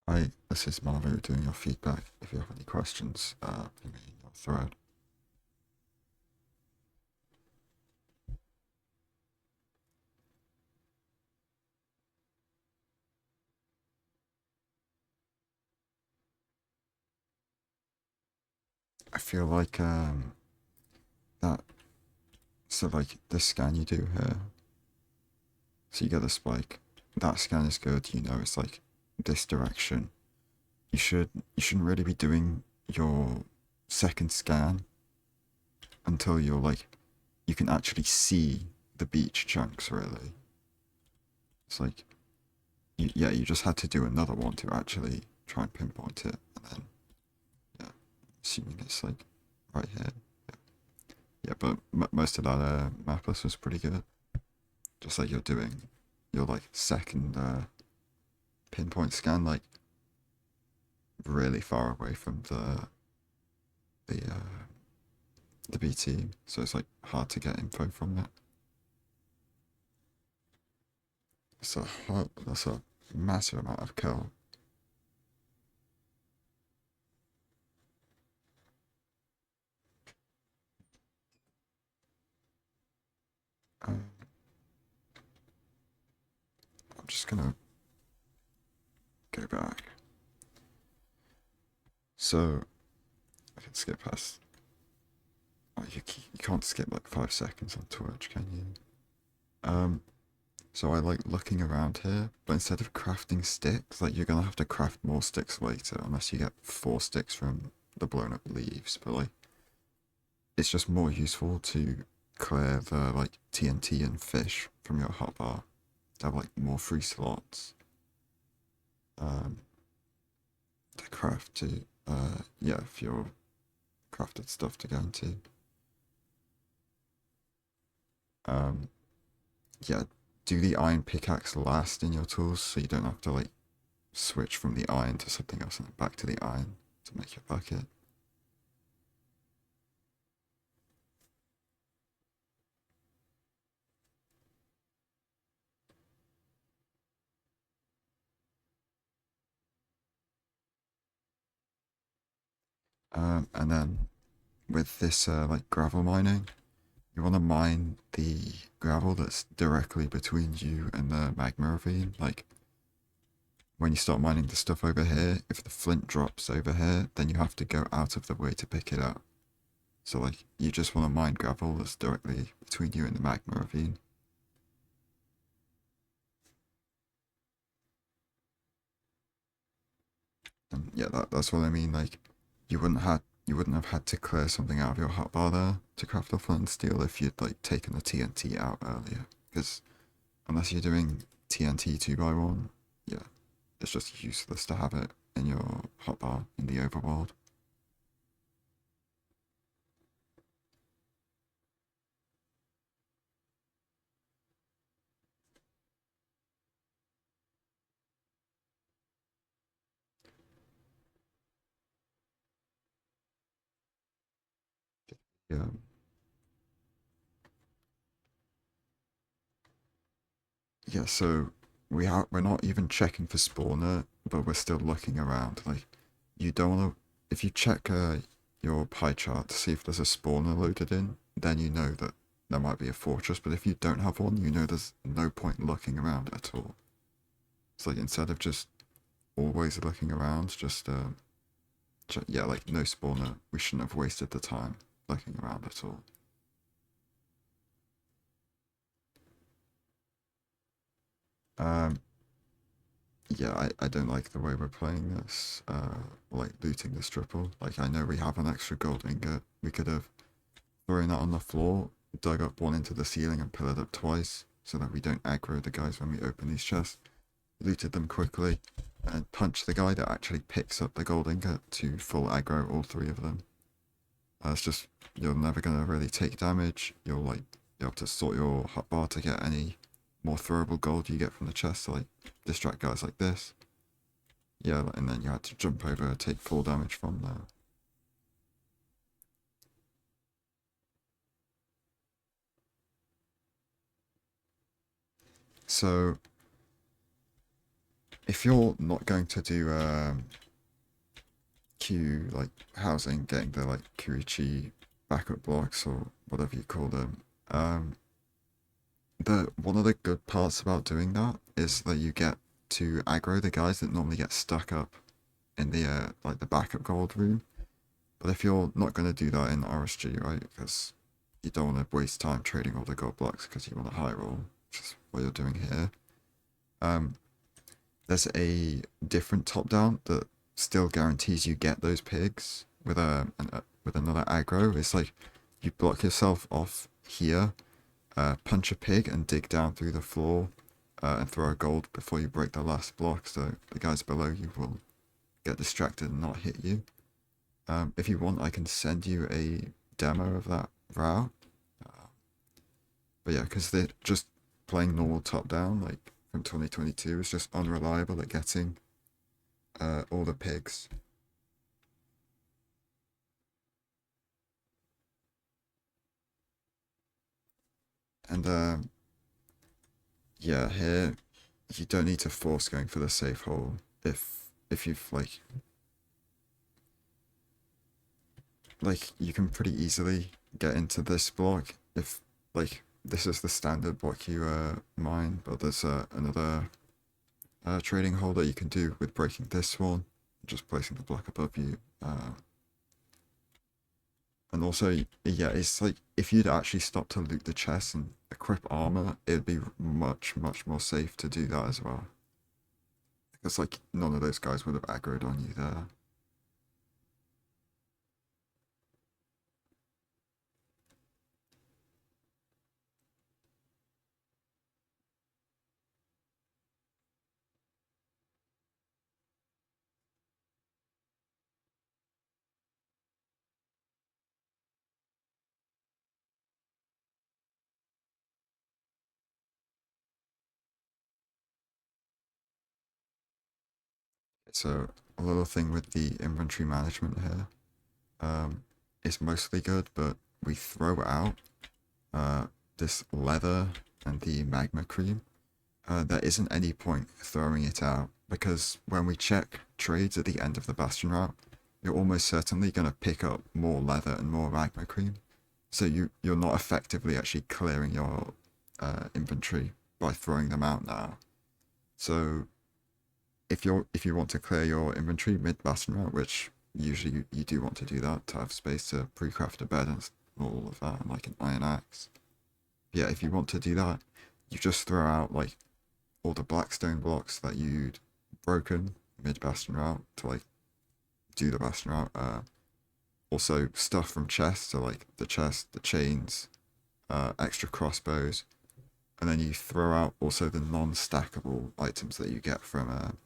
Hi, this is Mauvu doing your feedback. If you have any questions, ping me in your thread. I feel like that so like this scan you do here, so you get the spike. That scan is good, you know, it's like this direction. You shouldn't really be doing your second scan until you're like you can actually see the beach chunks really. It's like yeah, you just had to do another one to actually try and pinpoint it, and then yeah, assuming it's like right here. Yeah, but most of that map list was pretty good. Just like you're doing your like second pinpoint scan, like really far away from the the BT, so it's like hard to get info from it. So that's a massive amount of kill. Um, I'm just gonna go back. So I can skip past. Oh, you can't skip like 5 seconds on Twitch, can you? Um, So I like looking around here, but instead of crafting sticks, like you're gonna have to craft more sticks later, unless you get 4 sticks from the blown up leaves. But like, it's just more useful to clear the like TNT and fish from your hotbar to have like more free slots um, to craft to yeah, if your crafted stuff to go into. Um, yeah, do the iron pickaxe last in your tools so you don't have to like switch from the iron to something else and then back to the iron to make your bucket. And then with this like gravel mining, you want to mine the gravel that's directly between you and the magma ravine. Like when you start mining the stuff over here, if the flint drops over here, then you have to go out of the way to pick it up. So like you just want to mine gravel that's directly between you and the magma ravine. And yeah, that's what I mean. Like you wouldn't have had to clear something out of your hotbar there to craft the flint and steel if you'd like taken the TNT out earlier. Because unless you're doing TNT 2x1, yeah, it's just useless to have it in your hotbar in the overworld. Yeah, yeah. So we're not even checking for spawner, but we're still looking around. Like you don't want to. If you check your pie chart to see if there's a spawner loaded in, then you know that there might be a fortress. But if you don't have one, you know there's no point looking around at all. It's like instead of just always looking around, just yeah, like no spawner. We shouldn't have wasted the time looking around at all. Um, yeah, I don't like the way we're playing this. Like looting this triple. Like I know we have an extra gold ingot. We could have thrown that on the floor, dug up one into the ceiling, and pillared up twice, so that we don't aggro the guys when we open these chests. Looted them quickly, and punched the guy that actually picks up the gold ingot to full aggro all three of them. It's just you're never gonna really take damage. You'll like you have to sort your hotbar to get any more throwable gold you get from the chest to like distract guys like this. Yeah, and then you had to jump over, take full damage from there. So if you're not going to do Q like housing, getting the like Kurichi backup blocks or whatever you call them, the one of the good parts about doing that is that you get to aggro the guys that normally get stuck up in the like the backup gold room. But if you're not going to do that in RSG, right, because you don't want to waste time trading all the gold blocks because you want a high roll, which is what you're doing here. There's a different top down that still guarantees you get those pigs with with another aggro. It's like you block yourself off here, punch a pig and dig down through the floor, and throw a gold before you break the last block, so the guys below you will get distracted and not hit you. If you want, I can send you a demo of that route. But yeah, because they're just playing normal top down, like from 2022, is just unreliable at getting all the pigs. And yeah, here you don't need to force going for the safe hole if you've like you can pretty easily get into this block if like this is the standard block you mine, but there's another trading hole that you can do with breaking this one, just placing the block above you. And also, yeah, it's like if you'd actually stop to loot the chest and equip armor, it'd be much, much more safe to do that as well. Because like none of those guys would have aggroed on you there. So a little thing with the inventory management here. It's mostly good, but we throw out this leather and the magma cream. There isn't any point throwing it out because when we check trades at the end of the bastion route, you're almost certainly going to pick up more leather and more magma cream. So you're not effectively actually clearing your inventory by throwing them out now. So if you want to clear your inventory mid bastion route, which usually you do want to do that to have space to pre-craft a bed and all of that, and like an iron axe. Yeah, if you want to do that, you just throw out like all the blackstone blocks that you'd broken mid bastion route to like do the bastion route. Also stuff from chests, so like the chest, the chains, extra crossbows, and then you throw out also the non-stackable items that you get from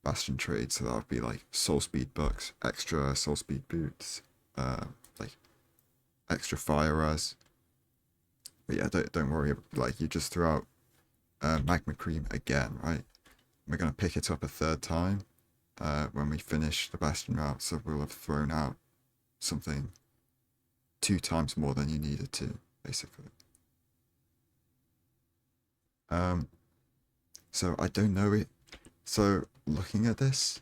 bastion trade. So that would be like soul speed bucks, extra soul speed boots, like extra fire res. But yeah, don't worry. Like you just throw out magma cream again, right? We're gonna pick it up a third time when we finish the bastion route. So we'll have thrown out something 2 times more than you needed to, basically. So I don't know it. So looking at this,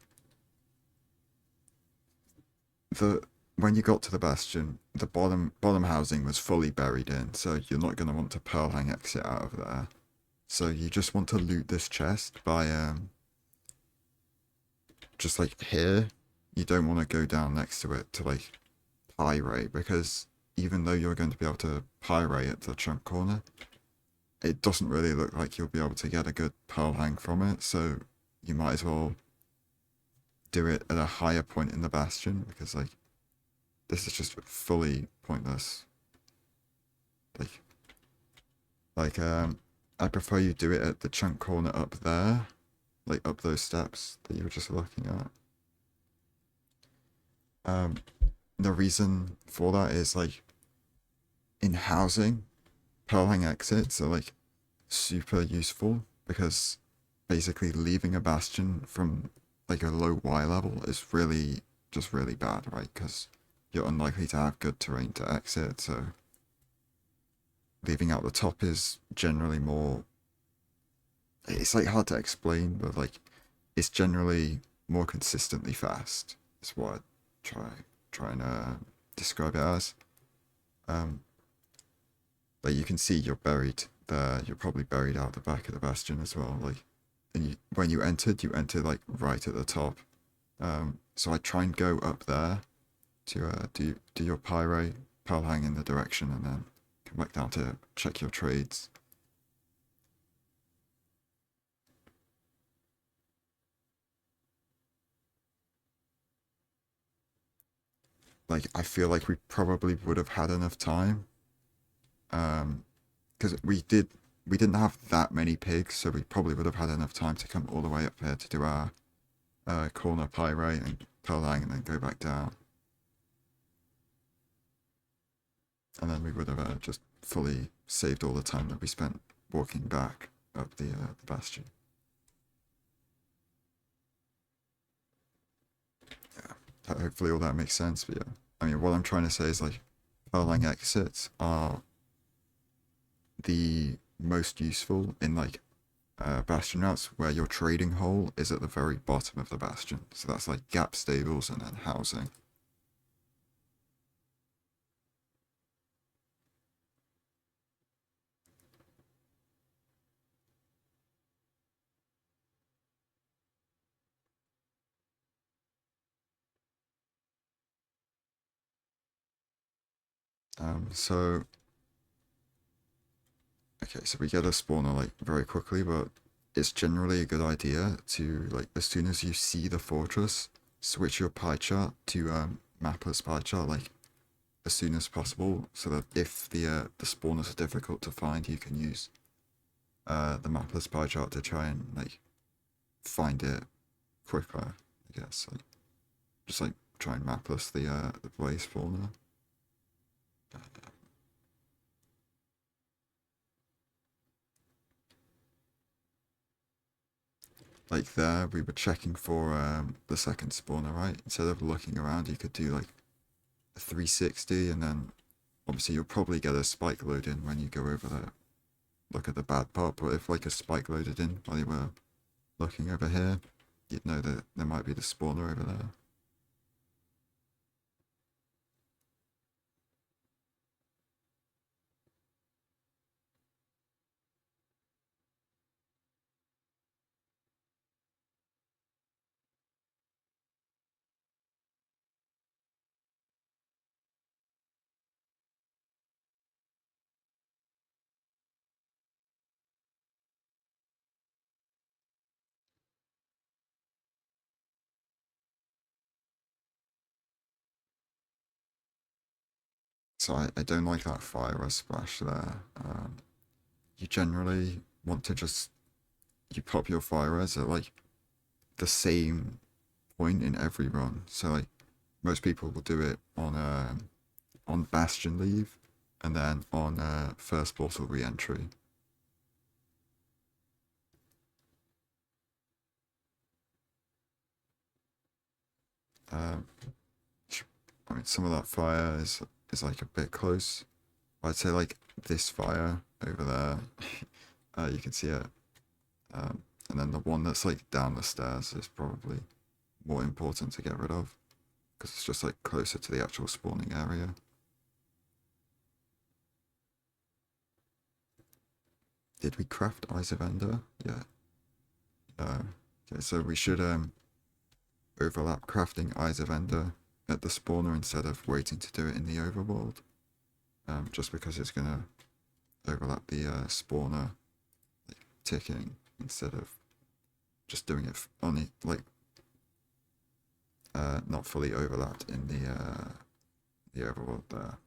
the when you got to the bastion, the bottom housing was fully buried in, so you're not gonna want to pearl hang exit out of there. So you just want to loot this chest by just like here. You don't want to go down next to it to like pyrite, because even though you're going to be able to pyrite at the chunk corner, it doesn't really look like you'll be able to get a good pearl hang from it. So you might as well do it at a higher point in the bastion, because like this is just fully pointless. Like I prefer you do it at the chunk corner up there, like up those steps that you were just looking at. The reason for that is like in housing, pearl hang exits are like super useful, because basically leaving a bastion from like a low Y level is really just really bad, right? Because you're unlikely to have good terrain to exit, so leaving out the top is generally more, it's like hard to explain, but like it's generally more consistently fast. Is what I try and describe it as. Um, like you can see you're buried there. You're probably buried out the back of the bastion as well. Like, and when you entered like right at the top. So I try and go up there to do your pile hang in the direction, and then come back down to check your trades. Like I feel like we probably would have had enough time, because we didn't have that many pigs, so we probably would have had enough time to come all the way up here to do our corner pyrite and pile hang, and then go back down, and then we would have just fully saved all the time that we spent walking back up the bastion. Hopefully all that makes sense. But yeah, I mean, what I'm trying to say is like furling exits are the most useful in like bastion routes where your trading hole is at the very bottom of the bastion. So that's like gap stables and then housing. So okay, so we get a spawner like very quickly, but it's generally a good idea to like as soon as you see the fortress, switch your pie chart to mapless pie chart like as soon as possible, so that if the spawners are difficult to find, you can use the mapless pie chart to try and like find it quicker. I guess like just like try and mapless the blaze spawner. Like there, we were checking for the second spawner, right? Instead of looking around, you could do like a 360, and then obviously you'll probably get a spike load in when you go over there. Look at the bad part, but if like a spike loaded in while you were looking over here, you'd know that there might be the spawner over there. So I don't like that fire splash there. You generally want to just you pop your fire res at like the same point in every run. So like most people will do it on Bastion leave, and then on first portal re-entry. Um, I mean, some of that fire is like a bit close. I'd say like this fire over there, you can see it, and then the one that's like down the stairs is probably more important to get rid of because it's just like closer to the actual spawning area. Did we craft Eyes of Ender? Yeah. Okay, so we should overlap crafting Eyes of Ender at the spawner instead of waiting to do it in the overworld. Just because it's gonna overlap the spawner like, ticking instead of just doing it only like not fully overlapped in the overworld there.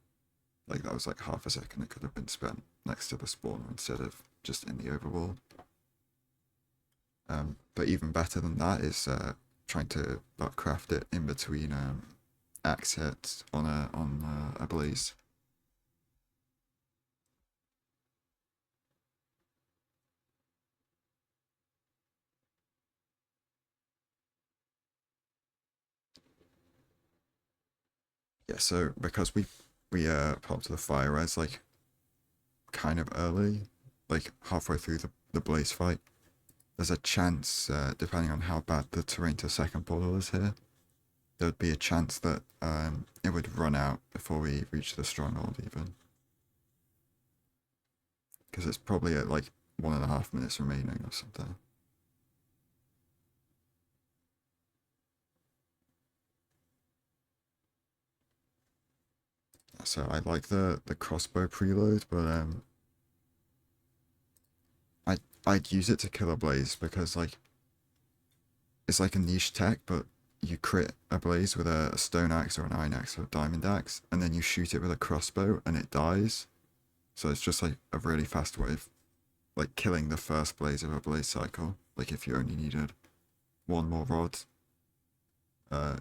Like that was like half a second that could have been spent next to the spawner instead of just in the overworld. But even better than that is trying to craft it in between axe hits on a blaze. Yeah, so because we popped the fire res like kind of early, like halfway through the blaze fight, there's a chance, depending on how bad the terrain to second portal is here, there would be a chance that it would run out before we reach the stronghold even. Because it's probably at like 1.5 minutes remaining or something. So I like the crossbow preload, but I'd use it to kill a blaze because like it's like a niche tech, but you crit a blaze with a stone axe or an iron axe or a diamond axe, and then you shoot it with a crossbow and it dies. So it's just like a really fast way of like killing the first blaze of a blaze cycle. Like if you only needed one more rod,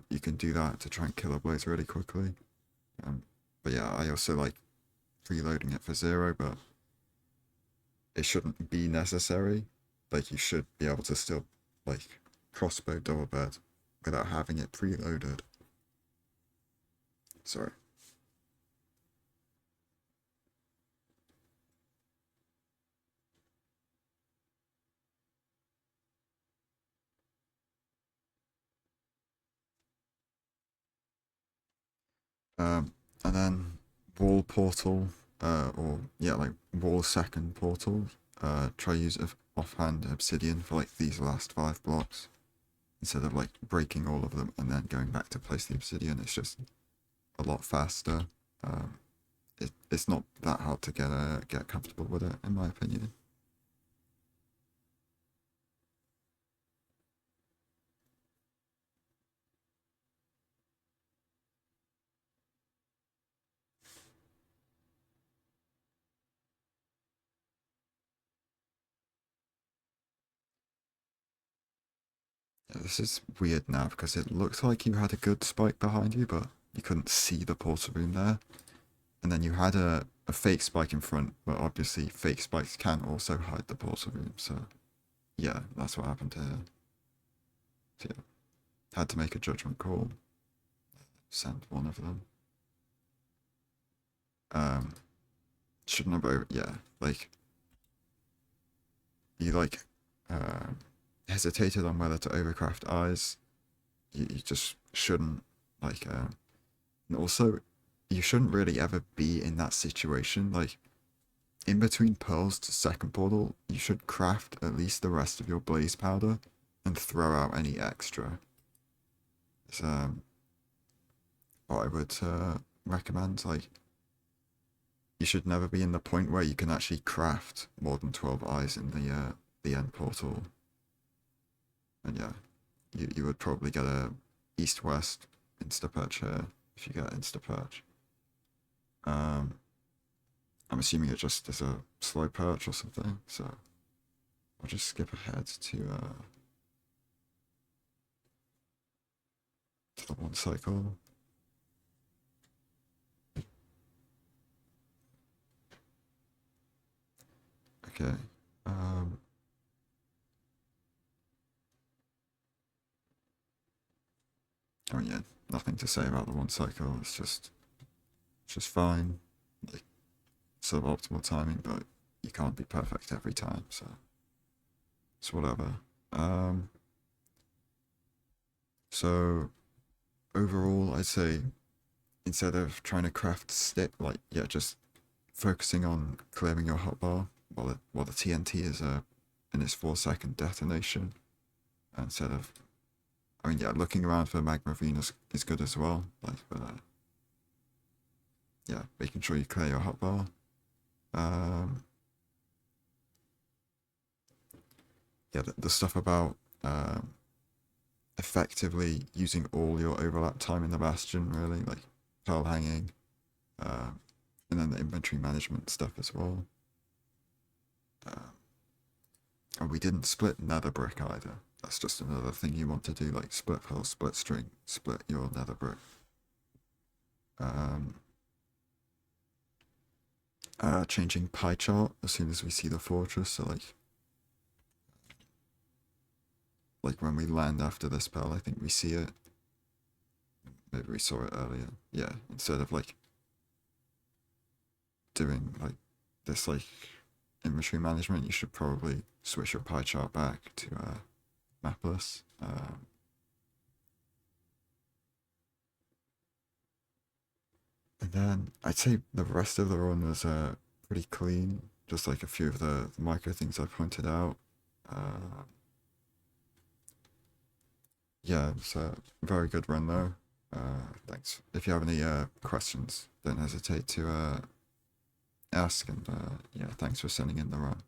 you can do that to try and kill a blaze really quickly. But yeah, I also like preloading it for 0, but it shouldn't be necessary. Like you should be able to still like crossbow double bed without having it preloaded. Sorry. And then wall portal, or yeah, like wall second portal. Try use offhand obsidian for like these last 5 blocks instead of like breaking all of them and then going back to place the obsidian. It's just a lot faster. It's not that hard to get comfortable with it, in my opinion. Yeah, this is weird now because it looks like you had a good spike behind you, but you couldn't see the portal room there. And then you had a fake spike in front, but obviously fake spikes can also hide the portal room. So yeah, that's what happened here. So yeah, had to make a judgment call. Send one of them. Um, shouldn't have yeah, like you like uh, hesitated on whether to overcraft eyes. You just shouldn't like and also you shouldn't really ever be in that situation. Like in between pearls to second portal, you should craft at least the rest of your blaze powder and throw out any extra. It's what I would recommend. Like you should never be in the point where you can actually craft more than 12 eyes in the end portal. And yeah, you would probably get a east-west insta-perch here if you get insta-perch. Um, I'm assuming it just is a slow perch or something, so I'll just skip ahead to the one cycle. Okay. I mean, yeah, nothing to say about the one cycle. It's just fine. Like, suboptimal timing, but you can't be perfect every time, so it's whatever. So overall, I'd say instead of trying to craft stick, like yeah, just focusing on clearing your hotbar while the TNT is in its 4-second detonation, instead of, I mean yeah, looking around for magma Venus is good as well. Like, but yeah, making sure you clear your hotbar. Yeah, the stuff about effectively using all your overlap time in the bastion, really, like pearl hanging, and then the inventory management stuff as well. And we didn't split nether brick either. That's just another thing you want to do, like split pearl, split string, split your nether brick. Changing pie chart as soon as we see the fortress, so like when we land after this pearl, I think we see it. Maybe we saw it earlier. Yeah, instead of like doing like this like inventory management, you should probably switch your pie chart back to mapless. And then I'd say the rest of the run was pretty clean. Just like a few of the micro things I pointed out. Yeah, it's a very good run though. Thanks. If you have any questions, don't hesitate to ask. And yeah, thanks for sending in the run.